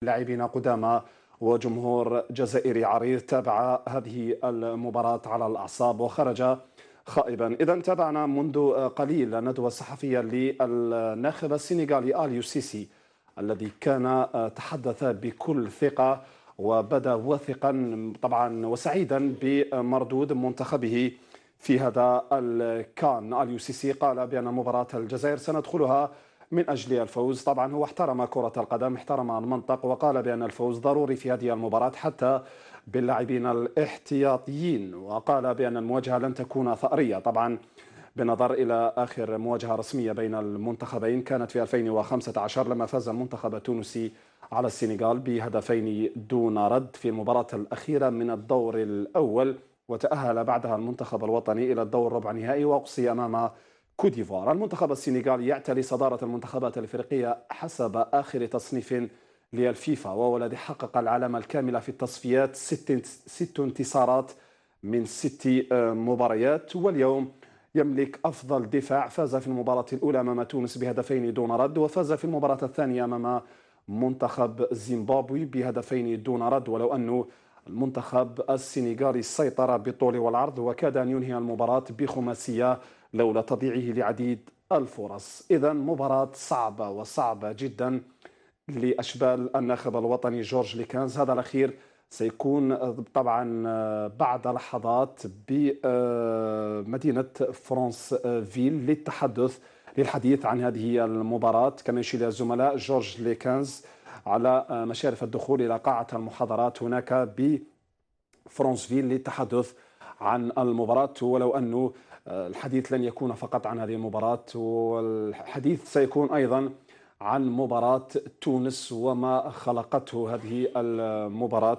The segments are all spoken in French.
لاعبين قدامى وجمهور جزائري عريض تابع هذه المباراة على الأعصاب وخرج خائبا. إذا تابعنا منذ قليل الندوة الصحفية للناخب السنغالي آليو سيسي الذي كان تحدث بكل ثقة وبدا واثقا طبعا وسعيدا بمردود منتخبه في هذا الكان. آليو سيسي قال بأن مباراة الجزائر سندخلها من أجل الفوز. طبعا هو احترم كرة القدم، احترم المنطق، وقال بأن الفوز ضروري في هذه المباراة حتى باللاعبين الاحتياطيين، وقال بأن المواجهة لن تكون ثأرية. طبعا بنظر إلى آخر مواجهة رسمية بين المنتخبين كانت في 2015 لما فاز المنتخب التونسي على السنغال بهدفين دون رد في المباراة الأخيرة من الدور الأول، وتأهل بعدها المنتخب الوطني إلى الدور ربع نهائي وأقصي أمام كوت ديفوار. المنتخب السنغالي يعتلي صدارة المنتخبات الإفريقية حسب آخر تصنيف للفيفا، وهو الذي حقق العلامة الكاملة في التصفيات، ست انتصارات من 6 مباريات، واليوم يملك أفضل دفاع. فاز في المباراة الأولى أمام تونس بهدفين دون رد، وفاز في المباراة الثانية أمام منتخب زيمبابوي بهدفين دون رد، ولو أنه المنتخب السنغالي سيطر بالطول والعرض وكاد أن ينهي المباراة بخماسية لولا تضييعه لعديد الفرص. إذا مباراة صعبة جدا لأشبال الناخب الوطني جورج ليكانز. هذا الأخير سيكون طبعا بعد لحظات بمدينة فرانس فيل للحديث عن هذه المباراة. كما يشير الزملاء جورج ليكانز على مشارف الدخول إلى قاعة المحاضرات هناك بفرانس فيل للتحدث عن المباراة، ولو أنه الحديث لن يكون فقط عن هذه المباراة، والحديث سيكون أيضا عن مباراة تونس وما خلقته هذه المباراة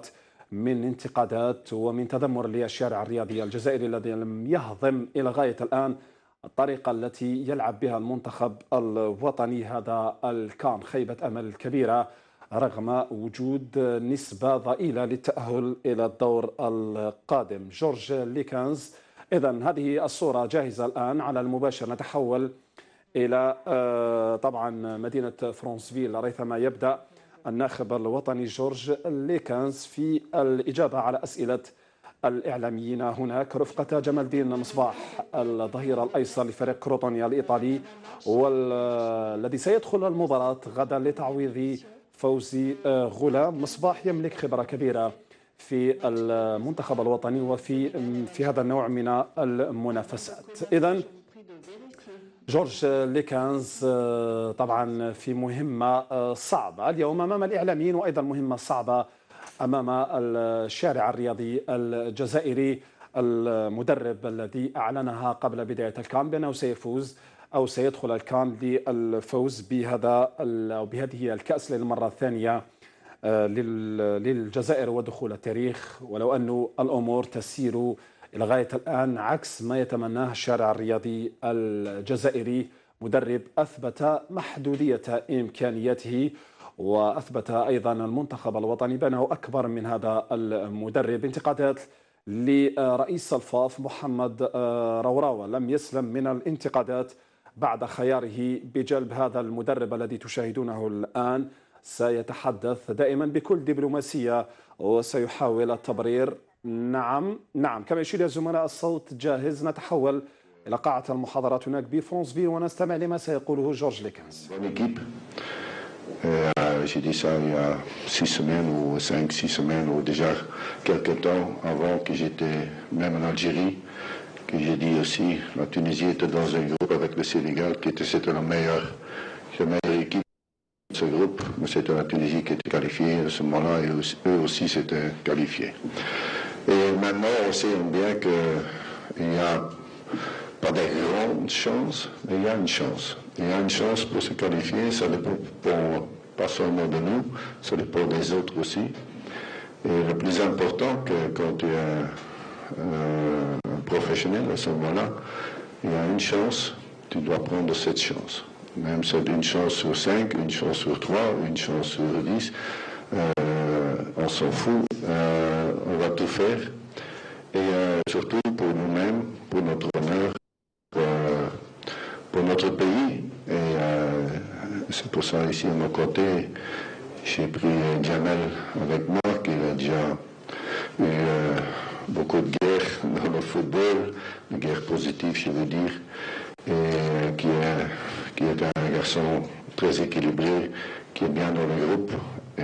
من انتقادات ومن تذمر للشارع الرياضي الجزائري الذي لم يهضم إلى غاية الآن الطريقة التي يلعب بها المنتخب الوطني هذا الكان. خيبة أمل كبيرة رغم وجود نسبة ضئيلة للتأهل إلى الدور القادم. جورج ليكانز. إذا هذه الصورة جاهزة الآن على المباشر. نتحول إلى طبعا مدينة فرانسفيل ريثما يبدأ الناخب الوطني جورج ليكانز في الإجابة على أسئلة الإعلاميين هناك رفقة جمال الدين مصباح الظهير الأيسر لفريق كروتونيا الإيطالي، والذي سيدخل المباراة غدا لتعويض فوزي غلام. مصباح يملك خبرة كبيرة في المنتخب الوطني وفي هذا النوع من المنافسات. إذن جورج ليكانز طبعا في مهمة صعبة اليوم أمام الإعلاميين، وأيضا مهمة صعبة أمام الشارع الرياضي الجزائري. المدرب الذي أعلنها قبل بداية الكان بأنه سيفوز أو سيدخل الكان للفوز بهذه الكأس للمرة الثانية للجزائر ودخول التاريخ، ولو أن الأمور تسير إلى غاية الآن عكس ما يتمناه الشارع الرياضي الجزائري. مدرب أثبت محدودية إمكانياته، وأثبت أيضا المنتخب الوطني بأنه أكبر من هذا المدرب. انتقادات لرئيس الفاف محمد روراوة لم يسلم من الانتقادات بعد خياره بجلب هذا المدرب الذي تشاهدونه الآن. سيتحدث دائما بكل دبلوماسية وسيحاول التبرير. نعم كما يشير الزملاء الصوت جاهز. نتحول إلى قاعة المحاضرات هناك بفرانسفيل ونستمع لما سيقوله جورج ليكانز. J'ai dit ça il y a 6 semaines ou 5-6 semaines ou déjà quelques temps avant que j'étais même en Algérie, que j'ai dit aussi la Tunisie était dans un groupe avec le Sénégal c'était la meilleure équipe de ce groupe, mais c'était la Tunisie qui était qualifiée à ce moment-là et eux aussi s'étaient qualifiés. Et maintenant on sait bien qu'il n'y a pas de grande chance, mais il y a une chance. Il y a une chance pour se qualifier, ça dépend pas seulement de nous, ça dépend des autres aussi. Et le plus important, que quand tu es un professionnel à ce moment-là, il y a une chance, tu dois prendre cette chance. Même si c'est une chance sur 5, une chance sur 3, une chance sur 10, on s'en fout, on va tout faire. Et surtout pour nous-mêmes, pour notre honneur, pour notre pays. Et c'est pour ça ici à nos côtés, J'ai pris Jamel avec moi, qui a déjà eu beaucoup de guerres dans le football, de guerres positives, je veux dire, et qui est un garçon très équilibré, qui est bien dans le groupe. Et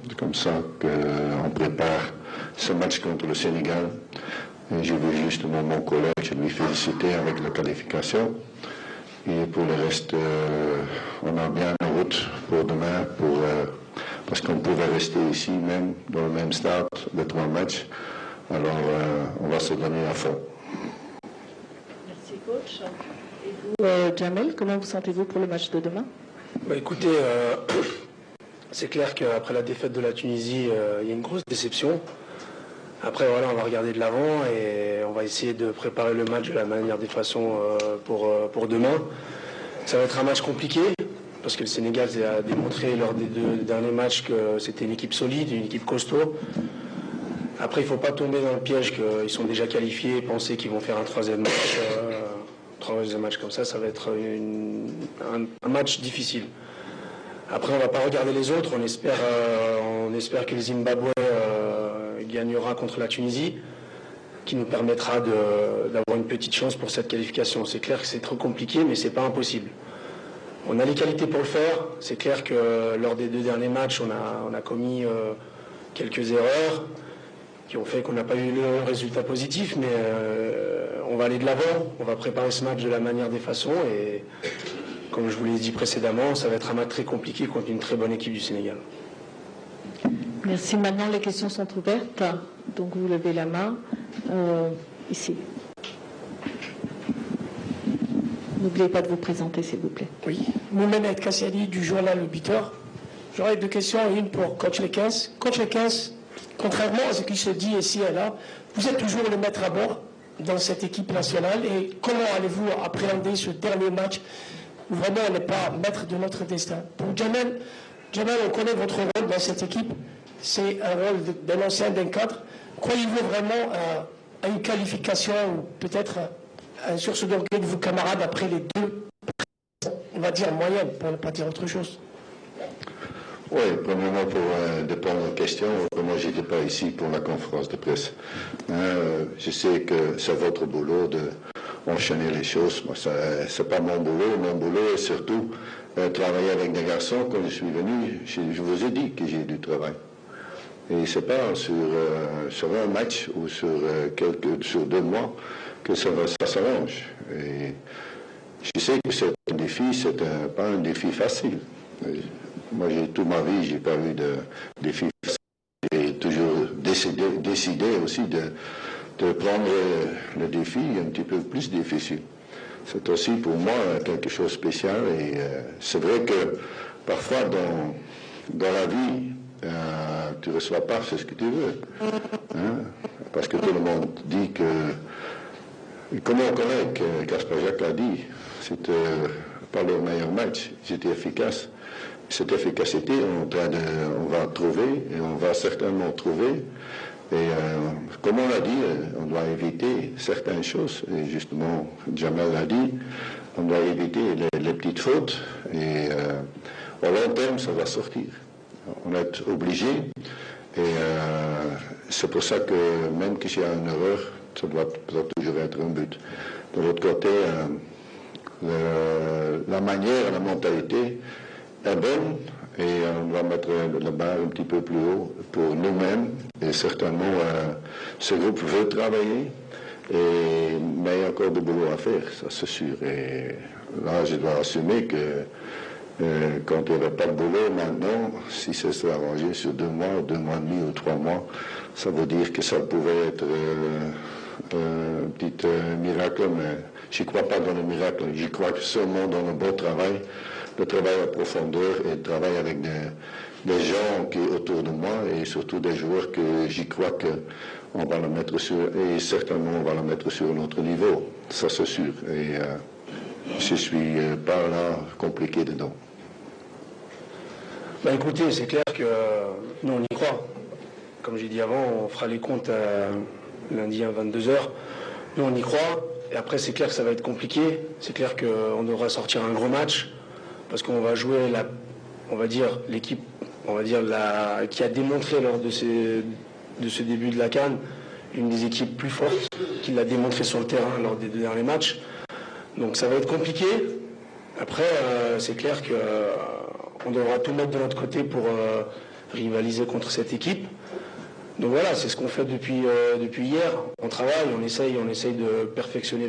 c'est comme ça qu'on prépare ce match contre le Sénégal. Et j'ai vu justement mon collègue lui féliciter avec la qualification. Et pour le reste, on a bien en route pour demain, parce qu'on pouvait rester ici même, dans le même stade, de 3 matchs. Alors, on va se donner à fond. Merci, coach. Et vous, Jamel, comment vous sentez-vous pour le match de demain? Écoutez, c'est clair qu'après la défaite de la Tunisie, il y a une grosse déception. Après, voilà, on va regarder de l'avant et on va essayer de préparer le match de la manière des façons pour demain. Ça va être un match compliqué parce que le Sénégal a démontré lors des 2 derniers matchs que c'était une équipe solide, une équipe costaud. Après, il ne faut pas tomber dans le piège qu'ils sont déjà qualifiés et penser qu'ils vont faire un 3e match. Troisième match comme ça va être un match difficile. Après, on ne va pas regarder les autres. On espère que le Zimbabwe gagnera contre la Tunisie, qui nous permettra d'avoir une petite chance pour cette qualification. C'est clair que c'est trop compliqué, mais ce n'est pas impossible. On a les qualités pour le faire. C'est clair que lors des 2 derniers matchs, on a commis quelques erreurs qui ont fait qu'on n'a pas eu le résultat positif, mais on va aller de l'avant. On va préparer ce match de la manière des façons et comme je vous l'ai dit précédemment, ça va être un match très compliqué contre une très bonne équipe du Sénégal. Merci. Maintenant, les questions sont ouvertes. Donc, vous levez la main. Ici. N'oubliez pas de vous présenter, s'il vous plaît. Oui. Moumenet Kassiadi du journal Le Biteur. J'aurais 2 questions. Une pour Coach Lekens. Coach Lekens, contrairement à ce qui se dit ici et là, vous êtes toujours le maître à bord dans cette équipe nationale. Et comment allez-vous appréhender ce dernier match où vraiment on n'est pas maître de notre destin? Pour Jamel, on connaît votre rôle dans cette équipe. C'est un rôle d'un ancien, d'un cadre. Croyez-vous vraiment à une qualification ou peut-être à une source d'orgueil de vos camarades après les 2, on va dire, moyennes, pour ne pas dire autre chose? Oui, premièrement, pour répondre aux questions, moi, je n'étais pas ici pour la conférence de presse. Je sais que c'est votre boulot d'enchaîner les choses. Moi, ce n'est pas mon boulot. Mon boulot est surtout travailler avec des garçons. Quand je suis venu, je vous ai dit que j'ai du travail. Et ce n'est pas sur un match ou sur 2 mois que ça s'arrange. Et je sais que c'est un défi, c'est pas un défi facile. Moi, toute ma vie, je n'ai pas eu de défi facile. J'ai toujours décidé aussi de prendre le défi un petit peu plus difficile. C'est aussi pour moi quelque chose de spécial. Et c'est vrai que parfois dans la vie, tu ne reçois pas ce que tu veux. Hein? Parce que tout le monde dit que, comme mon collègue Kasper Jacques a dit, c'était pas le meilleur match, j'étais efficace. Cette efficacité, on va trouver, et on va certainement trouver. Et comme on l'a dit, on doit éviter certaines choses. Et justement, Jamel l'a dit, on doit éviter les petites fautes. Et au long terme, ça va sortir. On est obligé. Et c'est pour ça que même que s'il y a une erreur, ça doit toujours être un but. De l'autre côté, la manière, la mentalité est bonne et on va mettre la barre un petit peu plus haut pour nous-mêmes. Et certainement, ce groupe veut travailler, mais il y a encore du boulot à faire, ça c'est sûr. Et là, je dois assumer que quand il n'y avait pas de boulot, maintenant, si ça s'est arrangé sur 2 mois, 2 mois et demi ou 3 mois, ça veut dire que ça pouvait être un petit miracle, mais je ne crois pas dans le miracle. Je crois seulement dans le bon travail, le travail à profondeur et le travail avec des gens qui sont autour de moi et surtout des joueurs que j'y crois qu'on va le mettre sur, et certainement on va le mettre sur un autre niveau, ça c'est sûr. Et je suis par là compliqué dedans. Écoutez, c'est clair que nous on y croit. Comme j'ai dit avant, on fera les comptes lundi à 22h. Nous on y croit. Et après c'est clair que ça va être compliqué. C'est clair qu'on devra sortir un gros match parce qu'on va jouer on va dire l'équipe on va dire, qui a démontré lors de ce début de la CAN, une des équipes plus fortes, qui l'a démontré sur le terrain lors des 2 derniers matchs. Donc ça va être compliqué. Après, c'est clair qu'on devra tout mettre de notre côté pour rivaliser contre cette équipe. Donc voilà, c'est ce qu'on fait depuis hier. On travaille, on essaye de perfectionner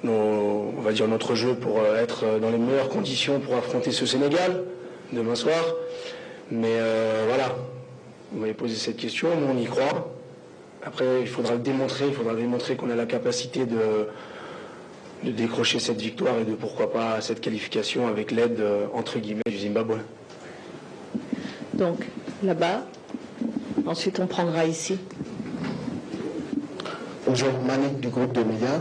on va dire notre jeu pour être dans les meilleures conditions pour affronter ce Sénégal demain soir. Mais voilà, vous m'avez posé cette question, nous on y croit. Après, il faudra démontrer qu'on a la capacité de décrocher cette victoire et de pourquoi pas cette qualification avec l'aide entre guillemets du Zimbabwe. Donc, là-bas. Ensuite, on prendra ici. Bonjour, Manik du groupe de médias.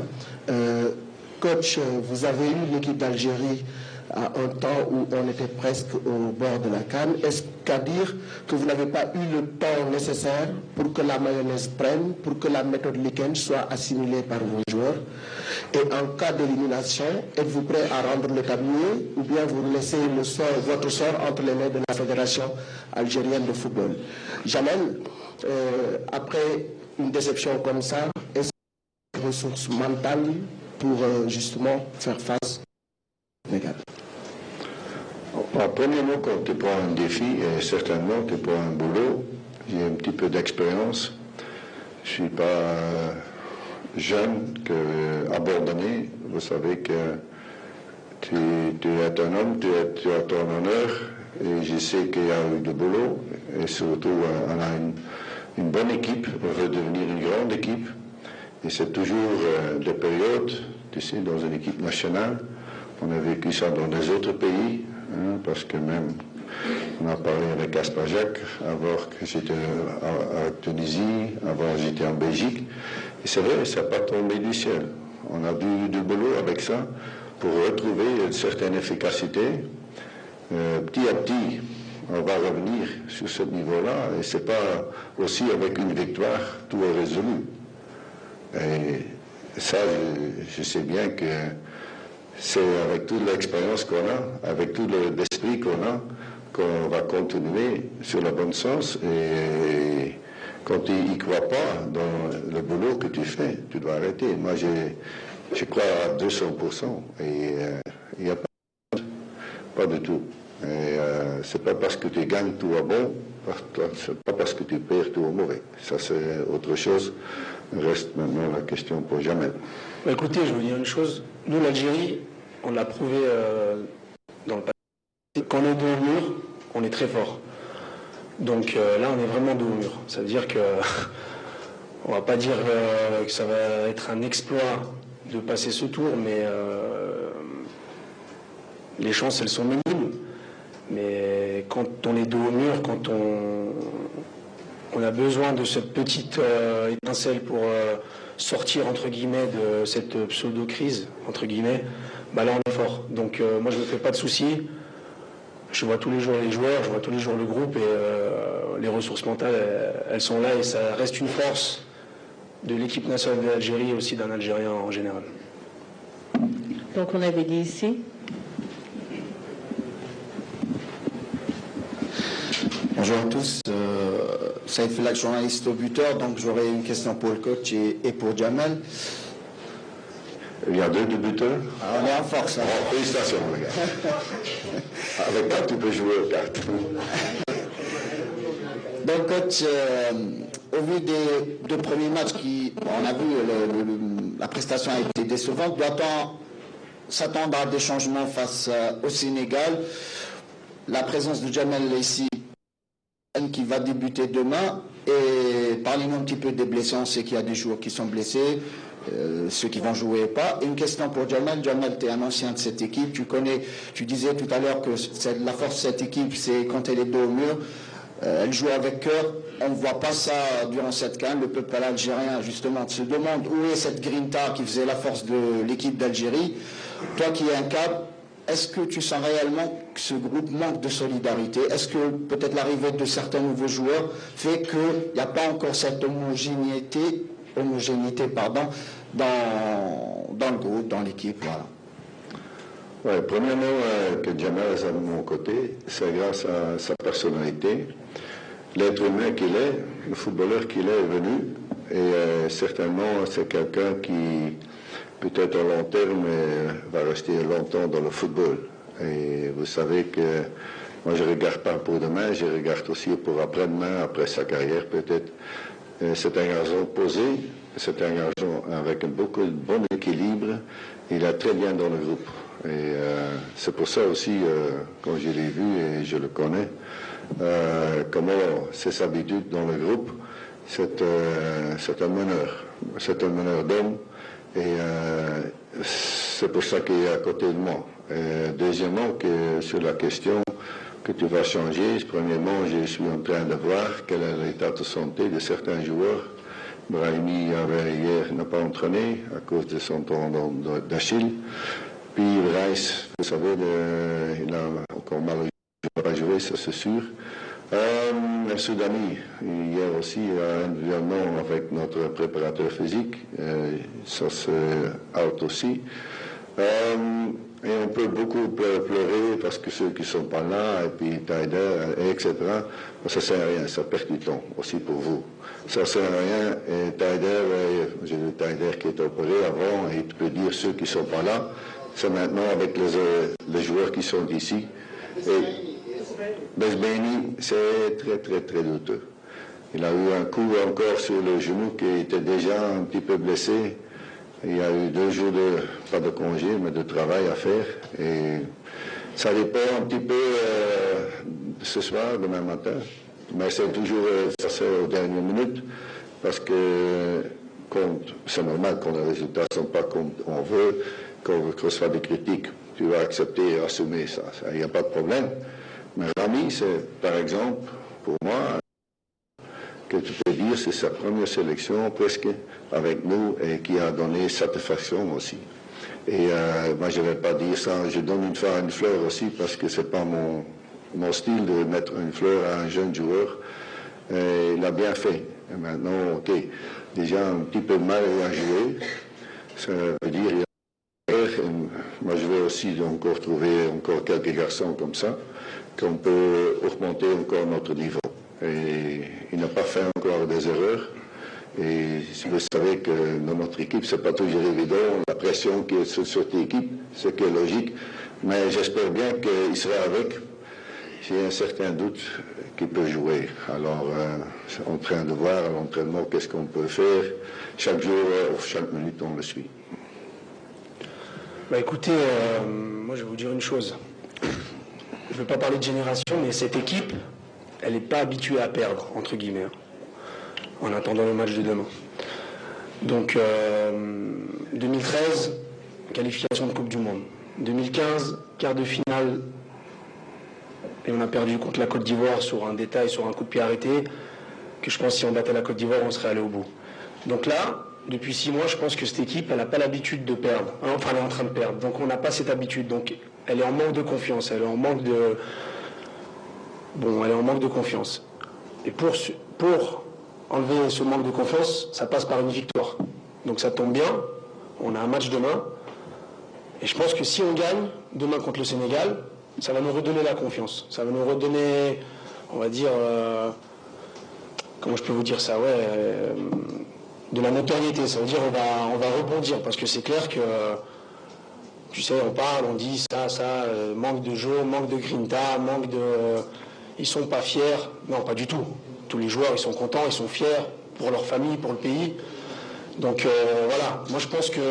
Coach, vous avez eu l'équipe d'Algérie à un temps où on était presque au bord de la CAN. Est-ce qu'à dire que vous n'avez pas eu le temps nécessaire pour que la mayonnaise prenne, pour que la méthode Liken soit assimilée par vos joueurs? Et en cas d'élimination, êtes-vous prêt à rendre le tablier ou bien vous laissez votre sort entre les mains de la Fédération algérienne de football? Jamel, après une déception comme ça, est-ce qu'il y a des ressources mentales pour justement faire face au Sénégal? Premièrement, quand tu prends un défi, et certainement tu prends un boulot, j'ai un petit peu d'expérience. Je ne suis pas jeune, abandonné. Vous savez que tu es un homme, tu as ton honneur, et je sais qu'il y a eu du boulot, et surtout on a une bonne équipe, on veut devenir une grande équipe, et c'est toujours des périodes, tu sais, dans une équipe nationale. On a vécu ça dans des autres pays, hein, parce que même, on a parlé avec Aspajak, avant que j'étais à Tunisie, avant j'étais en Belgique, et c'est vrai, ça n'a pas tombé du ciel. On a du boulot avec ça pour retrouver une certaine efficacité. Petit à petit, on va revenir sur ce niveau-là, et c'est pas aussi avec une victoire, tout est résolu. Et ça, je sais bien que c'est avec toute l'expérience qu'on a, avec tout l'esprit qu'on a, qu'on va continuer sur le bon sens. Et quand tu n'y crois pas dans le boulot que tu fais, tu dois arrêter. Moi, je crois à 200%. Et il n'y a pas du tout. Et c'est pas parce que tu gagnes tout va bon, c'est pas parce que tu perds tout va mauvais. Ça, c'est autre chose. Reste maintenant la question pour Jamel. Bah écoutez, je veux dire une chose. Nous, l'Algérie, on l'a prouvé dans le passé. Quand on est dos au mur, on est très fort. Donc là, on est vraiment dos au mur. Ça veut dire que on va pas dire que ça va être un exploit de passer ce tour, mais les chances, elles sont minimes. Mais quand on est dos au mur, quand on a besoin de cette petite étincelle pour sortir, entre guillemets, de cette pseudo-crise, entre guillemets, bah là, on est fort. Donc moi, je ne me fais pas de soucis. Je vois tous les jours les joueurs, je vois tous les jours le groupe, et les ressources mentales, elles sont là, et ça reste une force de l'équipe nationale de l'Algérie et aussi d'un Algérien en général. Donc on avait dit ici. Bonjour à tous, Saïd Felak, journaliste au buteur, donc j'aurais une question pour le coach et pour Jamel. Il y a deux buteurs. On est en force. Hein. Oh, félicitations, les gars. Avec ça, tu peux jouer aux cartes. Donc, coach, au vu des deux premiers matchs, on a vu la prestation a été décevante, doit-on s'attendre à des changements face au Sénégal? La présence de Jamel ici, qui va débuter demain, et parlez-nous un petit peu des blessés. On sait qu'il y a des joueurs qui sont blessés, ceux qui vont jouer et pas. Et une question pour Jamel. Jamel, tu es un ancien de cette équipe, tu disais tout à l'heure que la force de cette équipe, c'est quand elle est dos au mur, elle joue avec cœur. On ne voit pas ça durant cette CAN. Le peuple algérien, justement, se demande où est cette grinta qui faisait la force de l'équipe d'Algérie. Toi qui es un cap, est-ce que tu sens réellement que ce groupe manque de solidarité? Est-ce que peut-être l'arrivée de certains nouveaux joueurs fait qu'il n'y a pas encore cette homogénéité dans le groupe, dans l'équipe, voilà. Ouais, premièrement, que Jamal est à mon côté, c'est grâce à sa personnalité, l'être humain qu'il est, le footballeur qu'il est venu, et certainement c'est quelqu'un qui, peut-être à long terme, va rester longtemps dans le football. Et vous savez que moi je ne regarde pas pour demain, je regarde aussi pour après-demain, après sa carrière peut-être. C'est un garçon posé, c'est un garçon avec un beaucoup de bon équilibre, il est très bien dans le groupe. Et c'est pour ça aussi, quand je l'ai vu et je le connais, comment ses habitudes dans le groupe, c'est un meneur d'homme, et c'est pour ça qu'il est à côté de moi. Deuxièmement, que sur la question que tu vas changer, premièrement, je suis en train de voir quel est l'état de santé de certains joueurs. Brahimi hier n'a pas entraîné à cause de son tendon d'Achille. Puis Rice, vous savez, il a encore mal à jouer, ça c'est sûr. Soudani, hier aussi, individuellement avec notre préparateur physique, ça c'est out aussi. Et on peut beaucoup pleurer parce que ceux qui ne sont pas là, et puis Taider, etc., ça ne sert à rien, ça perd du temps aussi pour vous. Ça ne sert à rien, et Taider, j'ai vu Taider qui est opéré avant, et tu peux dire ceux qui ne sont pas là, c'est maintenant avec les joueurs qui sont ici. Besbeni, c'est très, très, très douteux. Il a eu un coup encore sur le genou qui était déjà un petit peu blessé. Il y a eu 2 jours pas de congé, mais de travail à faire. Et ça dépend un petit peu de ce soir, demain matin. Mais c'est toujours, ça c'est aux dernières minutes, parce que c'est normal quand les résultats ne sont pas comme on veut, qu'on reçoit des critiques, tu vas accepter et assumer ça. Il n'y a pas de problème. Mais Rami, c'est par exemple, pour moi, que tu peux dire, c'est sa première sélection presque avec nous et qui a donné satisfaction aussi. Et moi, je ne vais pas dire ça, je donne une fleur aussi parce que ce n'est pas mon style de mettre une fleur à un jeune joueur. Et il a bien fait. Et maintenant, ok, déjà un petit peu mal à jouer, ça veut dire il a et moi, je vais aussi encore trouver encore quelques garçons comme ça, qu'on peut augmenter encore notre niveau. Et il n'a pas fait encore des erreurs. Et vous savez que dans notre équipe, ce n'est pas toujours évident. La pression qui est sur cette équipe, ce qui est logique. Mais j'espère bien qu'il sera avec. J'ai un certain doute qu'il peut jouer. Alors, en train de voir à l'entraînement qu'est-ce qu'on peut faire. Chaque jour, chaque minute, on le suit. Bah écoutez, moi je vais vous dire une chose. Je ne veux pas parler de génération, mais cette équipe, elle n'est pas habituée à perdre, entre guillemets, en attendant le match de demain. Donc, 2013, qualification de Coupe du Monde. 2015, quart de finale, et on a perdu contre la Côte d'Ivoire sur un détail, sur un coup de pied arrêté, que je pense que si on battait la Côte d'Ivoire, on serait allé au bout. Donc là, depuis 6 mois, je pense que cette équipe, elle n'a pas l'habitude de perdre. Enfin, elle est en train de perdre. Donc on n'a pas cette habitude. Donc elle est en manque de confiance. Elle est en manque de... Bon, elle est en manque de confiance. Et pour enlever ce manque de confiance, ça passe par une victoire. Donc ça tombe bien. On a un match demain. Et je pense que si on gagne demain contre le Sénégal, ça va nous redonner la confiance. Ça va nous redonner, on va dire... comment je peux vous dire ça? De la notoriété, ça veut dire on va rebondir, parce que c'est clair que, tu sais, on parle, on dit ça, manque de jeu, manque de grinta, manque de... Ils sont pas fiers. Non, pas du tout. Tous les joueurs, ils sont contents, ils sont fiers pour leur famille, pour le pays. Donc voilà, moi je pense que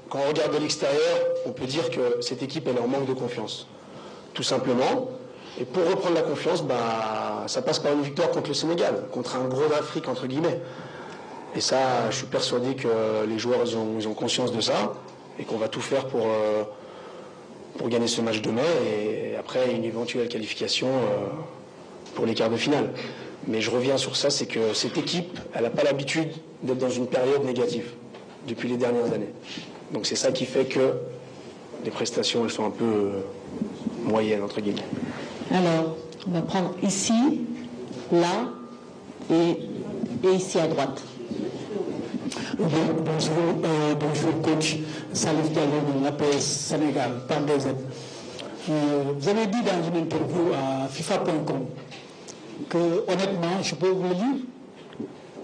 quand on regarde de l'extérieur, on peut dire que cette équipe, elle est en manque de confiance. Tout simplement. Et pour reprendre la confiance, ça passe par une victoire contre le Sénégal, contre un gros d'Afrique, entre guillemets. Et ça, je suis persuadé que les joueurs, ils ont conscience de ça, et qu'on va tout faire pour gagner ce match demain, et après une éventuelle qualification pour les quarts de finale. Mais je reviens sur ça, c'est que cette équipe, elle n'a pas l'habitude d'être dans une période négative, depuis les dernières années. Donc c'est ça qui fait que les prestations, elles sont un peu moyennes, entre guillemets. Alors, on va prendre ici, là et ici à droite. Bonjour coach Salif Diallo de l'APS Sénégal, PAN2Z. Vous avez dit dans une interview à FIFA.com que honnêtement, je peux vous le dire.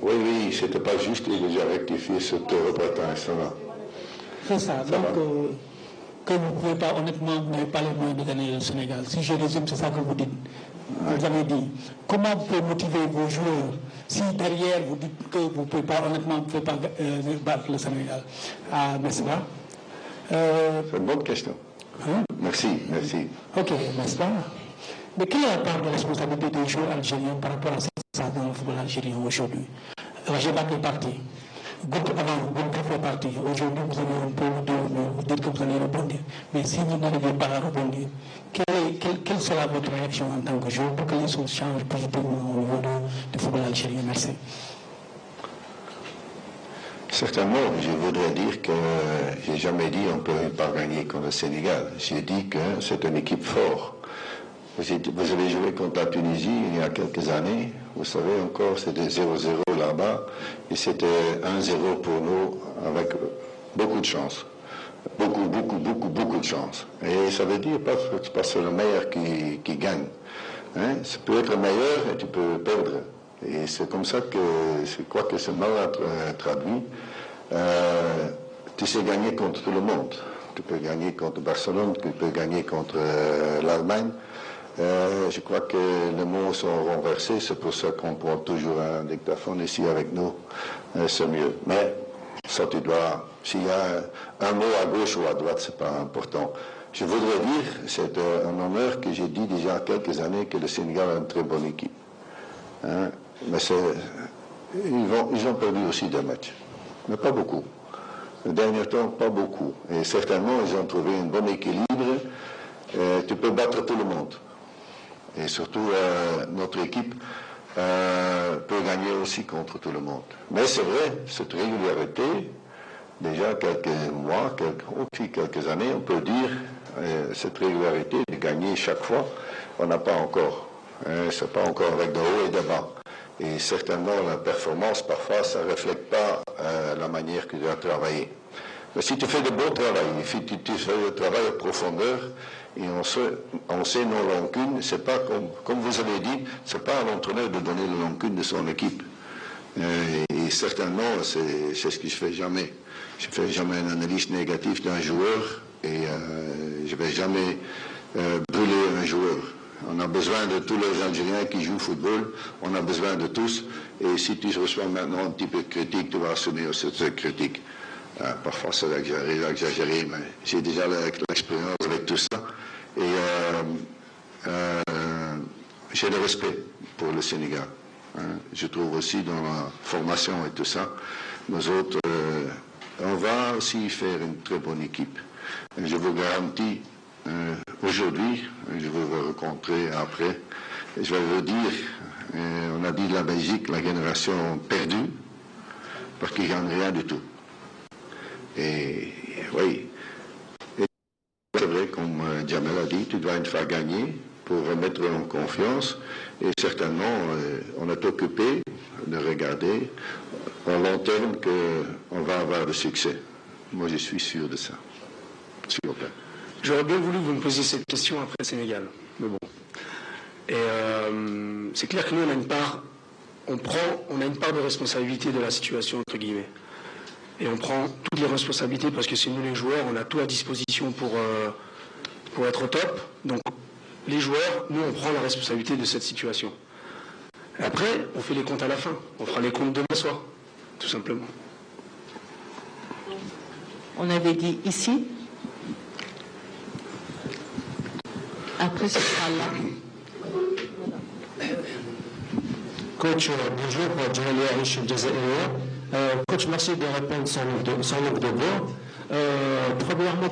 Oui, c'était pas juste et j'ai rectifié ce reportage-là. C'est ça, donc que vous ne pouvez pas, honnêtement, vous n'avez pas les moyens de gagner le Sénégal. Si je résume, c'est ça que vous dites. Vous avez dit. Comment vous pouvez motiver vos joueurs si derrière vous dites que vous ne pouvez pas, honnêtement, vous ne pouvez pas battre le Sénégal? N'est-ce pas? C'est une bonne question. Hein? Merci. Ok, n'est-ce pas? Mais quelle est la part de responsabilité des joueurs algériens par rapport à ce qui se passe dans le football algérien aujourd'hui? J'ai pas fait partie. Avant, vous ne faites partie. Aujourd'hui, vous avez un peu vous dites que vous allez rebondir. Mais si vous n'arrivez pas à rebondir, quelle sera votre réaction en tant que joueur pour que les choses changent positivement au niveau du football algérien? Merci. Certainement, je voudrais dire que j'ai jamais dit on ne peut pas gagner contre le Sénégal. J'ai dit que c'est une équipe forte. Vous avez joué contre la Tunisie il y a quelques années. Vous savez encore, c'était 0-0 là-bas. Et c'était 1-0 pour nous avec beaucoup de chance. Beaucoup de chance. Et ça veut dire pas que c'est le meilleur qui gagne. Hein? Ça peut être meilleur et tu peux perdre. Et c'est comme ça que je crois que c'est mal traduit. Tu sais gagner contre tout le monde. Tu peux gagner contre Barcelone, tu peux gagner contre l'Allemagne. Je crois que les mots sont renversés, c'est pour ça qu'on prend toujours un dictaphone ici avec nous, c'est mieux. Mais ça, tu dois, s'il y a un mot à gauche ou à droite, c'est pas important. Je voudrais dire, c'est un honneur que j'ai dit déjà quelques années que le Sénégal a une très bonne équipe. Hein? Mais ils ont perdu aussi des matchs, mais pas beaucoup. Le dernier temps, pas beaucoup. Et certainement, ils ont trouvé un bon équilibre. Tu peux battre tout le monde. Et surtout, notre équipe peut gagner aussi contre tout le monde. Mais c'est vrai, cette régularité, déjà quelques mois, aussi quelques années, on peut dire, cette régularité de gagner chaque fois, on n'a pas encore. C'est pas encore avec de haut et de bas. Et certainement, la performance, parfois, ça ne reflète pas la manière que tu as travaillé. Mais si tu fais de bon travail, si tu fais le travail en profondeur, et on sait nos rancunes, c'est pas comme vous avez dit, c'est pas à l'entraîneur de donner le rancune de son équipe. Et certainement, c'est ce que je fais jamais. Je fais jamais une analyse négative d'un joueur et je vais jamais brûler un joueur. On a besoin de tous les Algériens qui jouent au football, on a besoin de tous. Et si tu reçois maintenant un petit peu de critique, tu vas assumer cette critique. Parfois c'est exagéré, mais j'ai déjà l'expérience avec tout ça. Et j'ai le respect pour le Sénégal. Hein. Je trouve aussi dans la formation et tout ça, nous autres, on va aussi faire une très bonne équipe. Et je vous garantis, aujourd'hui, je vais vous rencontrer après, et je vais vous dire, on a dit de la Belgique, la génération perdue, parce qu'ils ne gagnent rien du tout. Et oui, c'est vrai, comme Jamel a dit, tu dois une fois gagner pour remettre en confiance. Et certainement, on est occupé de regarder à long terme qu'on va avoir du succès. Moi, je suis sûr de ça. S'il vous plaît. J'aurais bien voulu que vous me posiez cette question après le Sénégal. Mais bon. Et c'est clair que nous, on a une part, on a une part de responsabilité de la situation, entre guillemets. Et on prend toutes les responsabilités parce que c'est nous les joueurs, on a tout à disposition pour être au top. Donc les joueurs, nous on prend la responsabilité de cette situation. Et après, on fait les comptes à la fin. On fera les comptes demain soir, tout simplement. On avait dit ici. Après ce sera là. Coach, bonjour, Djali Aish Jazair. Coach, merci de répondre sans langue de bois. Premièrement,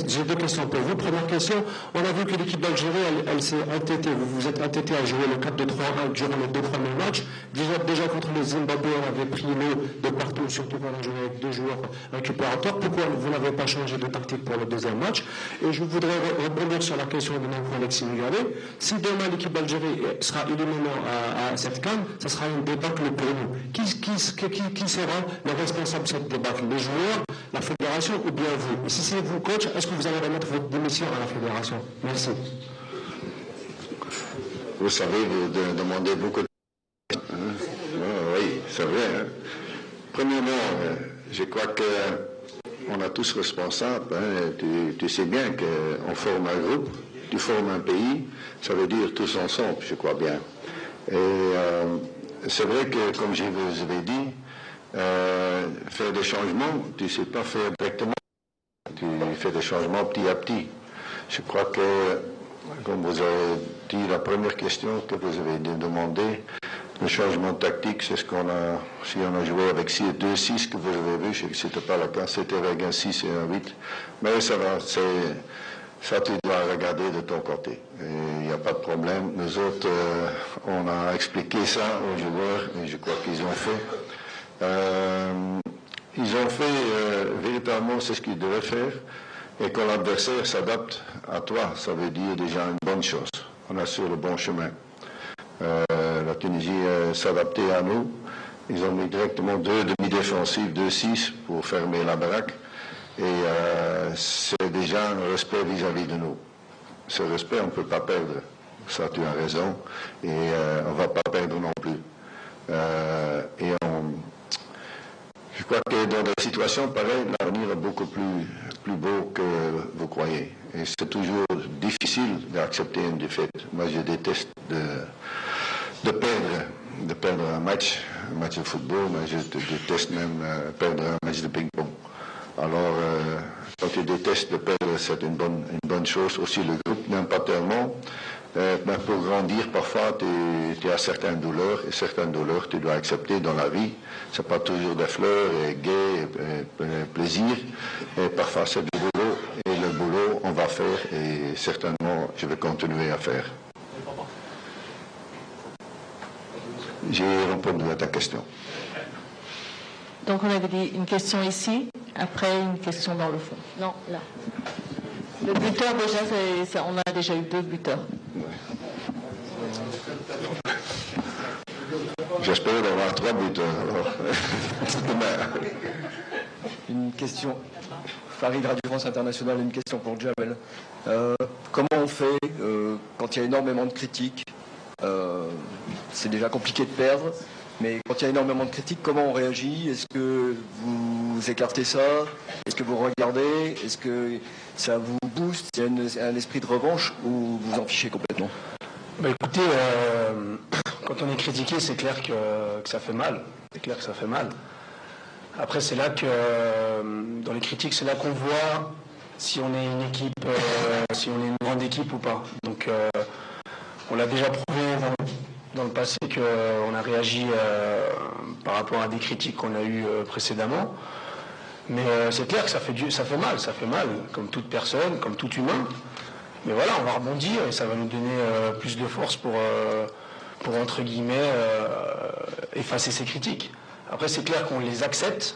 j'ai deux questions pour vous. Première question, on a vu que l'équipe d'Algérie, elle s'est entêtée, vous êtes entêté à jouer le 4-2-3-1 durant les deux premiers matchs. Déjà contre les Zimbabwe, on avait pris l'eau de partout, surtout quand on jouait avec deux joueurs récupérateurs. Pourquoi vous n'avez pas changé de tactique pour le deuxième match? Et je voudrais rebondir sur la question de mon collègue Alexis Mugabe. Si demain l'équipe d'Algérie sera éliminée à cette CAN, ça sera une débâcle pour nous. Qui sera le responsable de cette débâcle? Les joueurs, la fédération ou bien vous? Et si c'est vous, coach, est-ce que vous allez remettre votre démission à la fédération? Merci. Vous savez, vous demandez beaucoup de... Oui, c'est vrai. Hein. Premièrement, je crois qu'on a tous responsables. Hein. Tu sais bien qu'on forme un groupe, tu formes un pays, ça veut dire tous ensemble, je crois bien. Et c'est vrai que, comme je vous avais dit, faire des changements, tu ne sais pas faire directement. Tu fais des changements petit à petit. Je crois que, comme vous avez dit, la première question que vous avez demandé, le changement tactique, c'est ce qu'on a, si on a joué avec 2-6 que vous avez vu, je sais que ce n'était pas le cas, c'était avec un 6 et un 8. Mais ça va, ça tu dois regarder de ton côté. Il n'y a pas de problème. Nous autres, on a expliqué ça aux joueurs, et je crois qu'ils ont fait. Ils ont fait véritablement ce qu'ils devaient faire, et quand l'adversaire s'adapte à toi, ça veut dire déjà une bonne chose. On est sur le bon chemin. La Tunisie s'adaptait à nous. Ils ont mis directement 2 demi-défensifs, 2-6 pour fermer la baraque. Et c'est déjà un respect vis-à-vis de nous. Ce respect, on ne peut pas perdre. Ça, tu as raison. Et on ne va pas perdre non plus. Je crois que dans des situations pareilles, l'avenir est beaucoup plus beau que vous croyez. Et c'est toujours difficile d'accepter une défaite. Moi, je déteste de perdre un match de football, mais je déteste même perdre un match de ping-pong. Alors, quand tu détestes de perdre, c'est une bonne chose. Aussi, le groupe n'aime pas tellement. Mais pour grandir, parfois, tu as certaines douleurs, et certaines douleurs, tu dois accepter dans la vie. Ce n'est pas toujours des fleurs, et gai, et plaisir. Et parfois, c'est du boulot. Et le boulot, on va faire, et certainement, je vais continuer à faire. J'ai répondu à ta question. Donc, on avait dit une question ici, après une question dans le fond. Non, là. Le buteur, déjà, on a déjà eu 2 buteurs. J'espère avoir 3 buteurs. Alors. Une question. Farid, Radio France Internationale, une question pour Jamel. Comment on fait quand il y a énormément de critiques? C'est déjà compliqué de perdre, mais quand il y a énormément de critiques, comment on réagit? Est-ce que vous écartez ça? Est-ce que vous regardez? Est-ce que ça vous booste? Il y a un esprit de revanche ou vous en fichez complètement? Écoutez, quand on est critiqué, c'est clair que ça fait mal. C'est clair que ça fait mal. Après, c'est là que, dans les critiques, c'est là qu'on voit si on est une équipe, si on est une grande équipe ou pas. Donc, on l'a déjà prouvé dans le passé qu'on a réagi par rapport à des critiques qu'on a eues précédemment. Mais c'est clair que ça fait mal, comme toute personne, comme tout humain. Mais voilà, on va rebondir et ça va nous donner plus de force pour entre guillemets, effacer ces critiques. Après, c'est clair qu'on les accepte.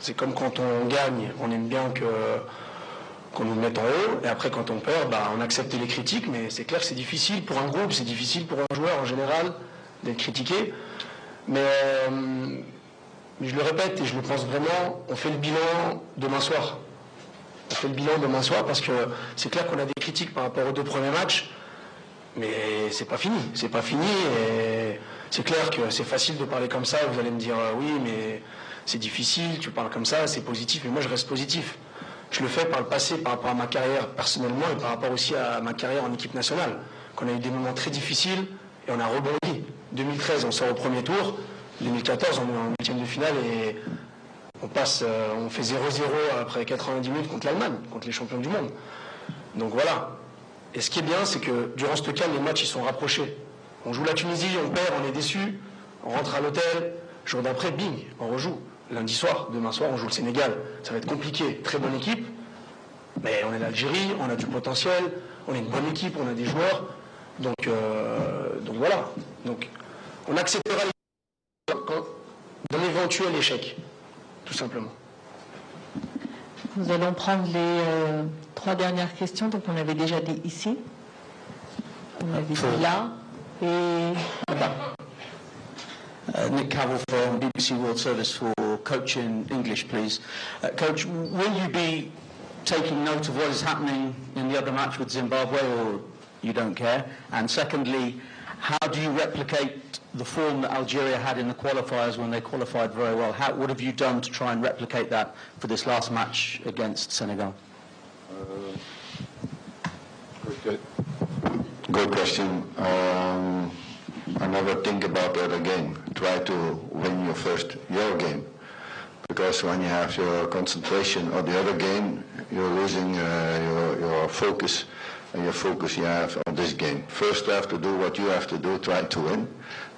C'est comme quand on gagne, on aime bien qu'on nous mette en haut. Et après, quand on perd, on accepte les critiques. Mais c'est clair que c'est difficile pour un groupe, c'est difficile pour un joueur en général d'être critiqué. Mais je le répète et je le pense vraiment, on fait le bilan demain soir. On fait le bilan demain soir parce que c'est clair qu'on a des critiques par rapport aux 2 premiers matchs. Mais c'est pas fini. Et c'est clair que c'est facile de parler comme ça. Vous allez me dire oui, mais c'est difficile, tu parles comme ça, c'est positif. Mais moi, je reste positif. Je le fais par le passé, par rapport à ma carrière personnellement et par rapport aussi à ma carrière en équipe nationale. Qu'on a eu des moments très difficiles et on a rebondi. 2013, on sort au premier tour. 2014, on est en 8e de finale et on fait 0-0 après 90 minutes contre l'Allemagne, contre les champions du monde. Donc voilà. Et ce qui est bien, c'est que durant ce cas, les matchs ils sont rapprochés. On joue la Tunisie, on perd, on est déçu, on rentre à l'hôtel, jour d'après, bing, on rejoue. lundi soir, demain soir, on joue le Sénégal. Ça va être compliqué. Très bonne équipe, mais on est l'Algérie, on a du potentiel, on est une bonne équipe, on a des joueurs. Donc voilà. Donc on acceptera d'un éventuel échec, tout simplement. Nous allons prendre les 3 dernières questions. Donc on avait déjà dit ici, on avait dit là et là-bas. Nick Cavell from BBC World Service for Coach in English, please. Coach, will you be taking note of what is happening in the other match with Zimbabwe, or you don't care? And secondly, how do you replicate the form that Algeria had in the qualifiers when they qualified very well? What have you done to try and replicate that for this last match against Senegal? Good question. I never think about the other game. Try to win your game. Because when you have your concentration on the other game, you're losing your focus. And your focus you have on this game. First you have to do what you have to do, try to win.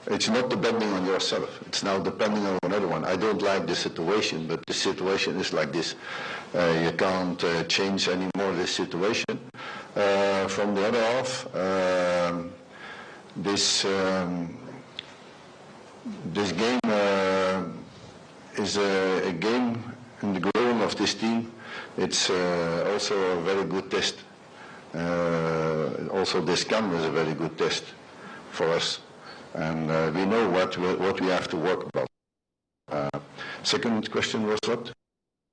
It's not depending on yourself. It's now depending on another one. I don't like the situation, but the situation is like this. You can't change anymore this situation. From the other half, this game is a game in the growing of this team. It's also a very good test. Also this camp is a very good test for us. And we know what we have to work about. Second question was what?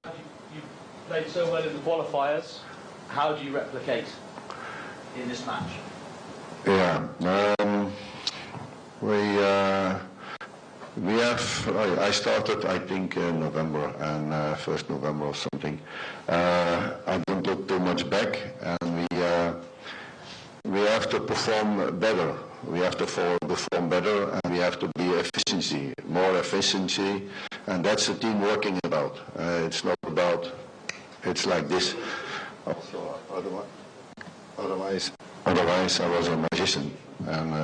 You played so well in the qualifiers. How do you replicate in this match? Yeah, we have. I started, I think, in November and 1st November or something. I don't look too much back, and we have to perform better. We have to perform better, and we have to be more efficiency, and that's the team working about. It's not about. It's like this. Also, otherwise, I was a magician, and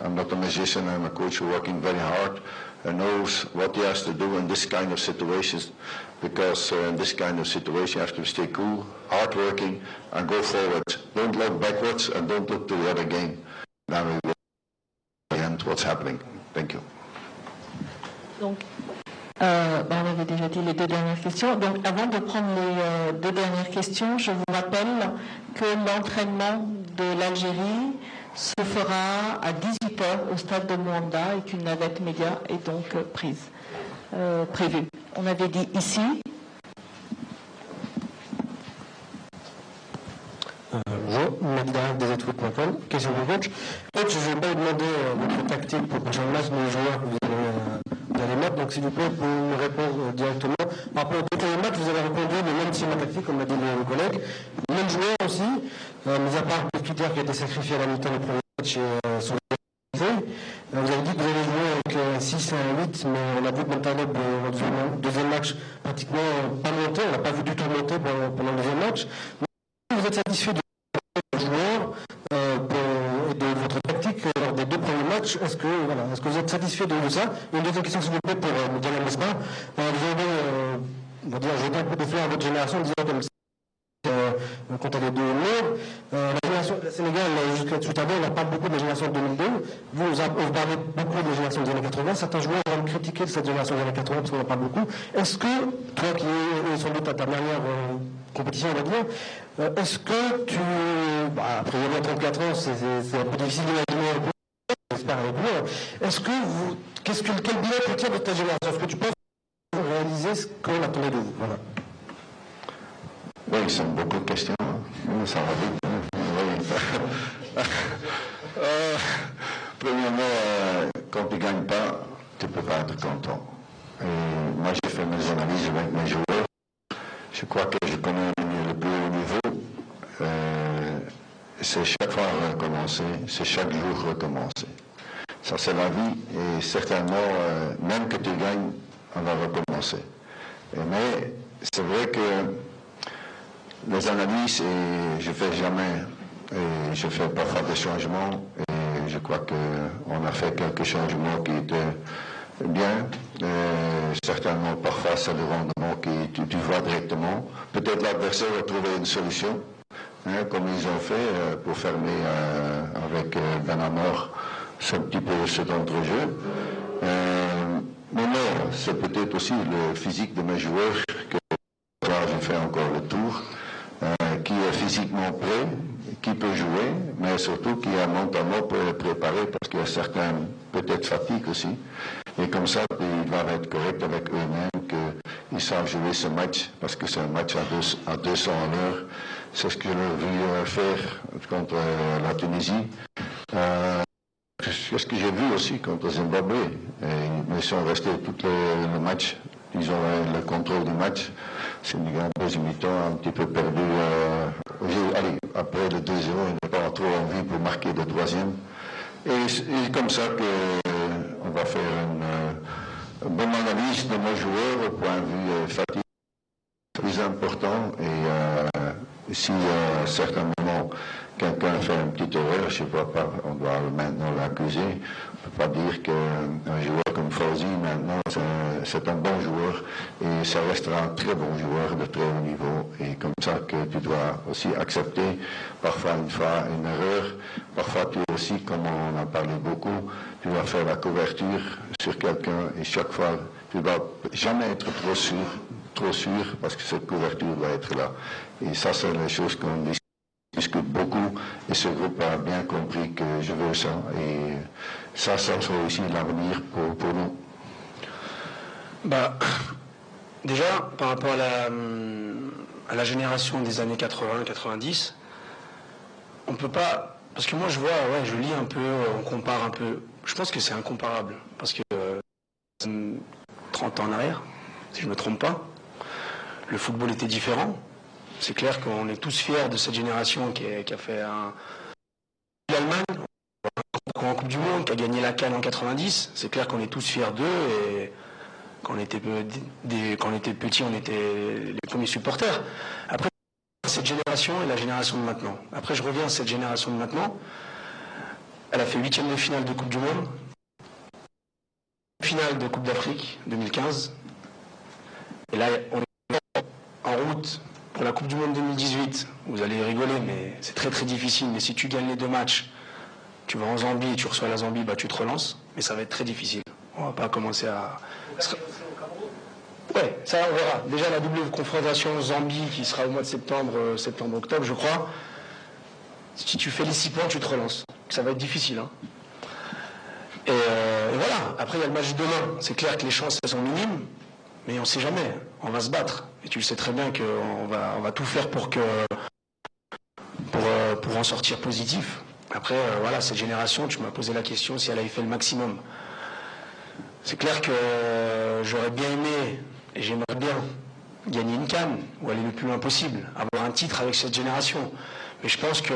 I'm not a magician. I'm a coach who working very hard and knows what he has to do in this kind of situations. Because in this kind of situation, you have to stay cool, hard-working, and go forward. Don't look backwards and don't look to the other game. Now we will end what's happening. Thank you. Donc, on avait déjà dit les 2 dernières questions. Donc, avant de prendre les 2 dernières questions, je vous rappelle que l'entraînement de l'Algérie se fera à 18h au stade de Mwanda et qu'une navette média est donc prévue. On avait dit ici. Bonjour, Magda des Atwood.com. Question pour coach. Coach, je ne vais pas vous demander votre tactique pour le prochain match, mais les joueurs que vous allez mettre. Donc, s'il vous plaît, pour me répondre directement. Par rapport au premier match, vous avez répondu le même schéma tactique, comme l'a dit le collègue. Le même joueur aussi, mis à part Peter qui a été sacrifié à la mi-temps du premier match et son vous avez dit que vous allez jouer avec 6 et 8, mais on a vu que Montaleb, au deuxième match, pratiquement pas monté. On n'a pas vu du tout monter pendant le deuxième match. Vous êtes satisfait de joueurs et de votre tactique lors des 2 premiers matchs. Est-ce que vous êtes satisfait de ça? Et une deuxième question, s'il vous plaît, pour Diana Mesma. Vous avez, on va dire, jeté un peu de fleurs à votre génération, disant comme ça, quand elle est de l'heure. La génération de la Sénégal, jusqu'à tout à l'heure, on n'a pas beaucoup de la génération de 2002. Vous parlez beaucoup de la génération des années 80. Certains joueurs vont critiquer cette génération des années 80 parce qu'on n'a pas beaucoup. Est-ce que, toi qui es sans doute à ta dernière compétition, on va dire, est-ce que tu... après, il y a 34 ans, c'est un peu difficile d'imaginer un peu, j'espère avec vous. Est-ce que vous... Quel bilan tu tires de ta génération? Est-ce que tu penses réaliser ce qu'on attendait de vous? Voilà. Oui, c'est beaucoup de questions. Ça va vite. Oui. Premièrement, quand tu ne gagnes pas, tu ne peux pas être content. Et moi, j'ai fait mes analyses avec mes joueurs. Je crois que je connais le plus haut niveau. C'est chaque fois recommencer, c'est chaque jour recommencer. Ça, c'est la vie. Et certainement, même que tu gagnes, on va recommencer. Mais c'est vrai que les analyses, et je fais jamais, et je fais parfois des changements, et je crois qu'on a fait quelques changements qui étaient bien. Certainement, parfois, c'est le rendement que tu vois directement. Peut-être l'adversaire a trouvé une solution, comme ils ont fait pour fermer avec Ben Amor ce petit peu ce d'entre-jeu. Mais non, c'est peut-être aussi le physique de mes joueurs que j'ai fait encore le tour, qui est physiquement prêt, qui peut jouer, mais surtout qui est mentalement préparé parce qu'il y a certains peut-être fatigue aussi. Et comme ça, ils doivent être corrects avec eux-mêmes, qu'ils savent jouer ce match, parce que c'est un match à 200 à l'heure. C'est ce que j'ai vu faire contre la Tunisie. C'est ce que j'ai vu aussi contre Zimbabwe. Ils sont restés tout le match. Ils ont le contrôle du match. C'est une grande deuxième mi-temps, un petit peu perdu. Allez, après le 2-0, il n'a pas trop envie pour marquer le troisième. Et comme ça qu'on va faire une bonne analyse de nos joueurs au point de vue fatigue. Plus important. Et si à certains moments quelqu'un fait une petite erreur, je ne vois pas, on doit maintenant l'accuser. On ne peut pas dire qu'un joueur comme Fauzi, maintenant, c'est un bon joueur et ça restera un très bon joueur de très haut niveau. Et comme ça que tu dois aussi accepter parfois une erreur. Parfois tu aussi, comme on en a parlé beaucoup, tu dois faire la couverture sur quelqu'un et chaque fois, tu ne dois jamais être trop sûr parce que cette couverture doit être là. Et ça, c'est les choses qu'on discute beaucoup et ce groupe a bien compris que je veux ça et ça sera aussi l'avenir pour nous. Déjà, par rapport à la génération des années 80-90, on peut pas, parce que moi je vois, je lis un peu, on compare un peu, je pense que c'est incomparable, parce que 30 ans en arrière, si je ne me trompe pas, le football était différent. C'est clair qu'on est tous fiers de cette génération qui a fait l'Allemagne en Coupe du Monde, qui a gagné la CAN en 90. C'est clair qu'on est tous fiers d'eux et quand on était petits, on était les premiers supporters. Après, cette génération est la génération de maintenant. Après, je reviens à cette génération de maintenant. Elle a fait 8e de finale de Coupe du Monde, finale de Coupe d'Afrique 2015. Et là, on est en route pour la Coupe du Monde 2018. Vous allez rigoler, mais c'est très très difficile. Mais si tu gagnes les 2 matchs, tu vas en Zambie et tu reçois la Zambie, tu te relances. Mais ça va être très difficile. On va pas commencer à... Ouais, ça on verra. Déjà la double confrontation Zambie qui sera au mois de septembre-octobre, je crois. Si tu fais les 6 points, tu te relances. Ça va être difficile. Et voilà. Après il y a le match de demain. C'est clair que les chances elles sont minimes, mais on ne sait jamais. On va se battre. Et tu le sais très bien qu'on va tout faire pour en sortir positif. Après, voilà, cette génération, tu m'as posé la question si elle avait fait le maximum. C'est clair que j'aurais bien aimé, et j'aimerais bien, gagner une CAN, ou aller le plus loin possible, avoir un titre avec cette génération. Mais je pense que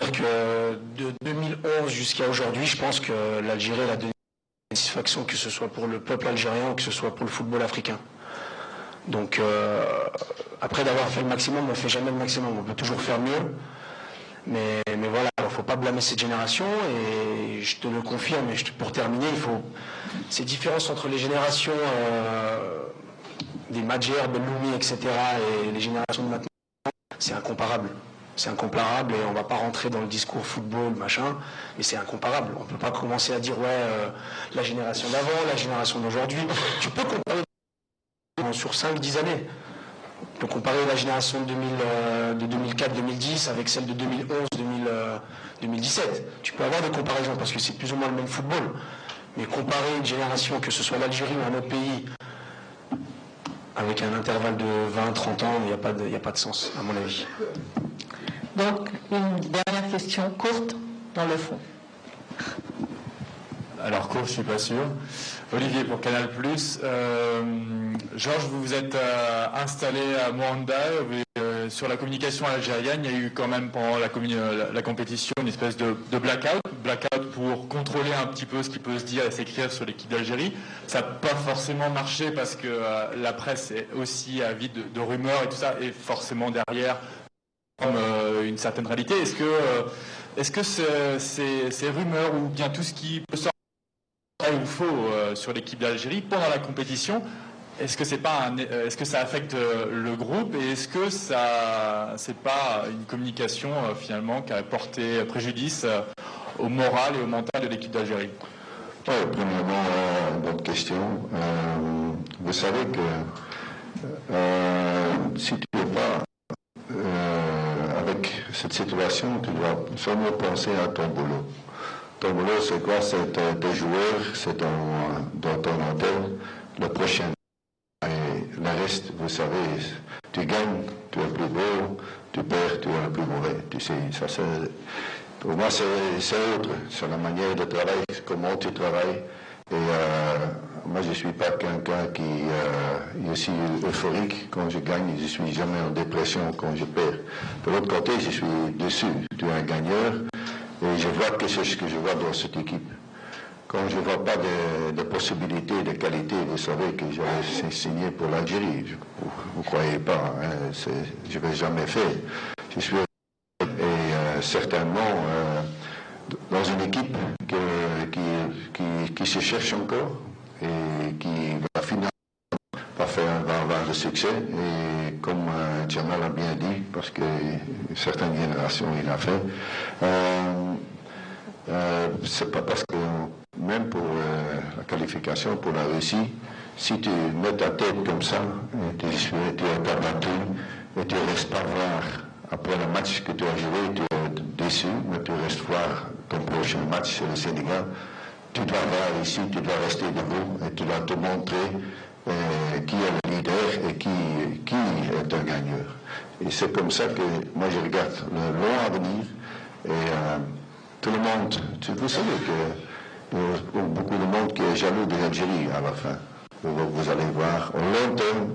de 2011 jusqu'à aujourd'hui, je pense que l'Algérie a donné une satisfaction, que ce soit pour le peuple algérien ou que ce soit pour le football africain. Donc, après d'avoir fait le maximum, on ne fait jamais le maximum, on peut toujours faire mieux. Mais voilà, il ne faut pas blâmer cette génération et je te le confirme. Et pour terminer, ces différences entre les générations des Madjer, Belloumi, etc. et les générations de maintenant, c'est incomparable. C'est incomparable et on ne va pas rentrer dans le discours football, machin, mais c'est incomparable. On ne peut pas commencer à dire la génération d'avant, la génération d'aujourd'hui. Tu peux comparer sur 5-10 années. On peut comparer la génération de 2004-2010 avec celle de 2011-2017. Tu peux avoir des comparaisons parce que c'est plus ou moins le même football. Mais comparer une génération, que ce soit l'Algérie ou un autre pays, avec un intervalle de 20-30 ans, il n'y a pas de sens, à mon avis. Donc, une dernière question courte dans le fond. Alors court, je ne suis pas sûr. Olivier pour Canal+. Georges, vous vous êtes installé à Moanda. Sur la communication algérienne, il y a eu quand même pendant la compétition une espèce de blackout pour contrôler un petit peu ce qui peut se dire et s'écrire sur l'équipe d'Algérie. Ça n'a pas forcément marché parce que la presse est aussi avide de rumeurs et tout ça, et forcément derrière une certaine réalité. Est-ce que ces rumeurs ou bien tout ce qui peut sortir ou faux sur l'équipe d'Algérie pendant la compétition. Est-ce que ça affecte le groupe et est-ce que c'est pas une communication finalement qui a porté préjudice au moral et au mental de l'équipe d'Algérie? Oui, premièrement, bonne question. Vous savez que si tu n'es pas avec cette situation, tu dois seulement penser à ton boulot. Ton boulot, c'est quoi? C'est tes joueurs, c'est dans ton hôtel, le prochain. Et le reste, vous savez, tu gagnes, tu es le plus beau, tu perds, tu es le plus mauvais. Tu sais, ça c'est... Pour moi, c'est autre. C'est la manière de travailler, comment tu travailles. Et moi, je ne suis pas quelqu'un qui est aussi euphorique quand je gagne. Je ne suis jamais en dépression quand je perds. De l'autre côté, je suis déçu. Tu es un gagneur. Et je vois que c'est ce que je vois dans cette équipe. Quand je ne vois pas de possibilités, de qualité, vous savez que j'ai signé pour l'Algérie. Vous ne croyez pas, hein, je ne vais jamais faire. Je suis certainement dans une équipe qui se cherche encore et qui va avoir du succès. Et comme Jamal a bien dit, parce que certaines générations il a fait, c'est pas parce que même pour la qualification pour la Russie, si tu mets ta tête comme ça, tu es abattu et tu restes pas voir après le match que tu as joué, tu es déçu, mais tu restes voir ton prochain match, c'est le Sénégal. Tu dois voir ici, tu dois rester debout et tu dois te montrer qui est le leader et qui est un gagneur. Et c'est comme ça que moi je regarde le long avenir et tout le monde, vous savez qu'il y a beaucoup de monde qui est jaloux de l'Algérie à la fin. Vous allez voir, au long terme,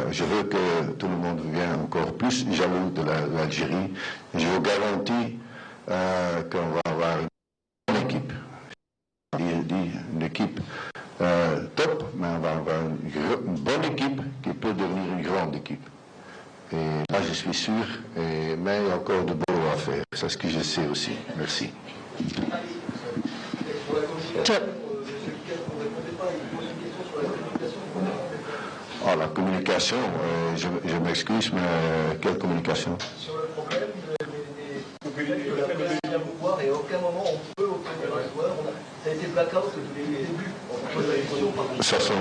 je veux que tout le monde devienne encore plus jaloux de l'Algérie. Je vous garantis qu'on va avoir une bonne équipe. Une équipe top, mais on va avoir une bonne équipe qui peut devenir une grande équipe. Et là, je suis sûr, mais il y a encore de boulot à faire. C'est ce que je sais aussi. Merci. Ah, la communication, je m'excuse, mais quelle communication? Sur le problème de la presse vient vous voir et à aucun moment on peut obtenir un joueur. Ça a été blackout depuis le début. Ce sont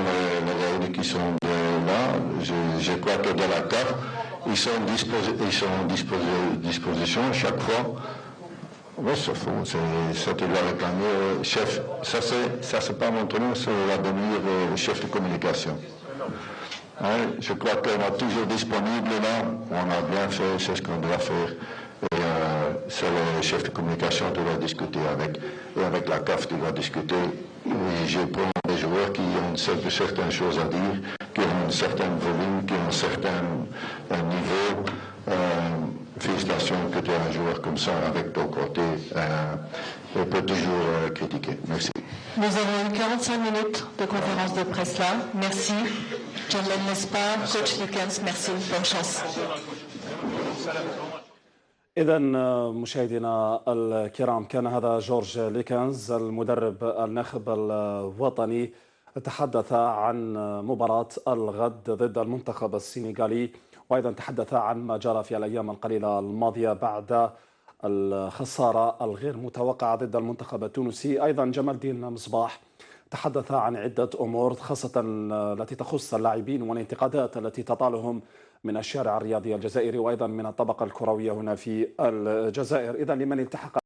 les règles qui sont là. Je crois que dans la carte, ils sont en disposition chaque fois. Oui, c'est faux. Ça te doit réclamer, chef. Ça c'est pas mon nom, ça va devenir chef de communication. Hein, je crois qu'on est toujours disponible là. On a bien fait, c'est ce qu'on doit faire. Et c'est le chef de communication qui doit discuter avec. Et avec la CAF, tu dois discuter. Et je prends des joueurs qui ont certaines choses à dire, qui ont un certain volume, qui ont un certain niveau. Félicitations que tu as un joueur comme ça avec ton côté. On peut toujours critiquer. Merci. Nous avons eu 45 minutes de conférence de presse là. Merci. Jamel Mespa, coach Likens, merci. Bonne chance. إذا مشاهدينا الكرام، كان هذا جورج ليكنز المدرب الناخب الوطني تحدث عن مباراة الغد ضد المنتخب السنغالي، وأيضا تحدث عن ما جرى في الأيام القليلة الماضية بعد الخسارة الغير متوقعة ضد المنتخب التونسي. أيضا جمال الدين مصباح تحدث عن عدة أمور خاصة التي تخص اللاعبين والانتقادات التي تطالهم من الشارع الرياضي الجزائري وأيضا من الطبقة الكروية هنا في الجزائر. إذا لمن التحق